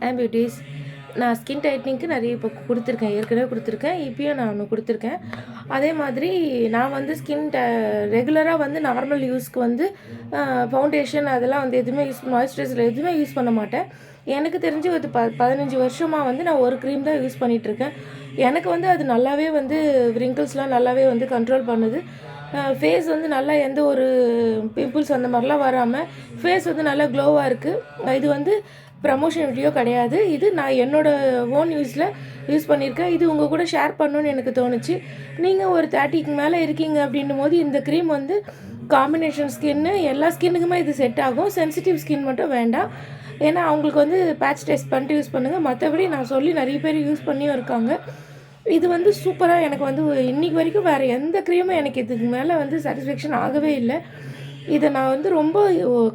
ஆம்பியூட்டிஸ். நான் ஸ்கின் டைட்னிங்க்கு நிறைய இப்போ கொடுத்துருக்கேன், ஏற்கனவே கொடுத்துருக்கேன், இப்பயும் நான் ஒன்று கொடுத்துருக்கேன். அதே மாதிரி நான் வந்து ரெகுலராக வந்து நார்மல் யூஸ்க்கு வந்து ஃபவுண்டேஷன் அதெல்லாம் வந்து எதுவுமே மாய்ஸ்சரைசர் எதுவுமே யூஸ் பண்ண மாட்டேன். எனக்கு தெரிஞ்சு ஒரு 15 வருஷமாக வந்து நான் ஒரு க்ரீம் தான் யூஸ் பண்ணிகிட்ருக்கேன். எனக்கு வந்து அது நல்லாவே வந்து ரிங்கிள்ஸ்லாம் நல்லாவே வந்து கண்ட்ரோல் பண்ணுது. ஃபேஸ் வந்து நல்லா எந்த ஒரு பிம்பிள்ஸ் அந்த மாதிரிலாம் வராமல் ஃபேஸ் வந்து நல்லா க்ளோவாக இருக்குது. இது வந்து ப்ரமோஷன் வீடியோ கிடையாது. இது நான் என்னோடய ஓன் யூஸ் பண்ணியிருக்கேன். இது உங்கள் கூட ஷேர் பண்ணணுன்னு எனக்கு தோணுச்சு. நீங்கள் ஒரு 30க்கு மேலே இருக்கீங்க அப்படின்னும் போது இந்த க்ரீம் வந்து காம்பினேஷன் ஸ்கின்னு எல்லா ஸ்கின்னுக்குமே இது செட் ஆகும். சென்சிட்டிவ் ஸ்கின் மட்டும் வேண்டாம். ஏன்னா அவங்களுக்கு வந்து பேட்ச் டெஸ்ட் பண்ணிட்டு யூஸ் பண்ணுங்கள். மற்றபடி நான் சொல்லி நிறைய பேர் யூஸ் பண்ணியும் இருக்காங்க. இது வந்து சூப்பராக எனக்கு வந்து இன்றைக்கி வரைக்கும் வேறு எந்த க்ரீமும் எனக்கு இதுக்கு மேலே வந்து சாட்டிஸ்ஃபேக்ஷன் ஆகவே இல்லை. இதை நான் வந்து ரொம்ப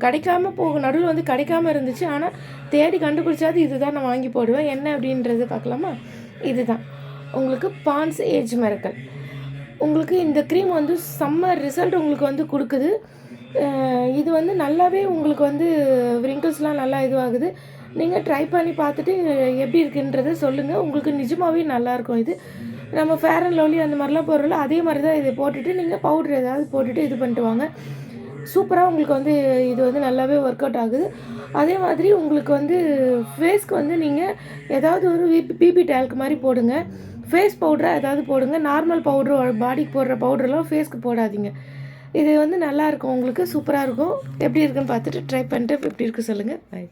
கிடைக்காம நடுவில் வந்து கிடைக்காம இருந்துச்சு. ஆனால் தேடி கண்டுபிடிச்சாது இது தான் நான் வாங்கி போடுவேன். என்ன அப்படின்றது பார்க்கலாமா? இது தான் உங்களுக்கு பான்ஸ் ஏஜ் மிரக்கல். உங்களுக்கு இந்த க்ரீம் வந்து செம்ம ரிசல்ட் உங்களுக்கு வந்து கொடுக்குது. இது வந்து நல்லாவே உங்களுக்கு வந்து ரிங்கிள்ஸ்லாம் நல்லா இதுவாகுது. நீங்கள் ட்ரை பண்ணி பார்த்துட்டு எப்படி இருக்குன்றதை சொல்லுங்கள். உங்களுக்கு நிஜமாகவே நல்லாயிருக்கும். இது நம்ம ஃபேர் அண்ட் லவ்லி அந்த மாதிரிலாம் போடுறோம்ல, அதே மாதிரி தான் இதை போட்டுட்டு நீங்கள் பவுட்ரு ஏதாவது போட்டுட்டு இது பண்ணிட்டு வாங்க. சூப்பராக உங்களுக்கு வந்து இது வந்து நல்லாவே ஒர்க் அவுட் ஆகுது. அதே மாதிரி உங்களுக்கு வந்து ஃபேஸ்க்கு வந்து நீங்கள் ஏதாவது ஒரு பிபி டேல்க் மாதிரி போடுங்க. ஃபேஸ் பவுடராக ஏதாவது போடுங்க. நார்மல் பவுட்ரு பாடிக்கு போடுற பவுடர்லாம் ஃபேஸ்க்கு போடாதீங்க. இது வந்து நல்லாயிருக்கும், உங்களுக்கு சூப்பராக இருக்கும். எப்படி இருக்குன்னு பார்த்துட்டு ட்ரை பண்ணிட்டு எப்படி இருக்குது சொல்லுங்கள். பாய்.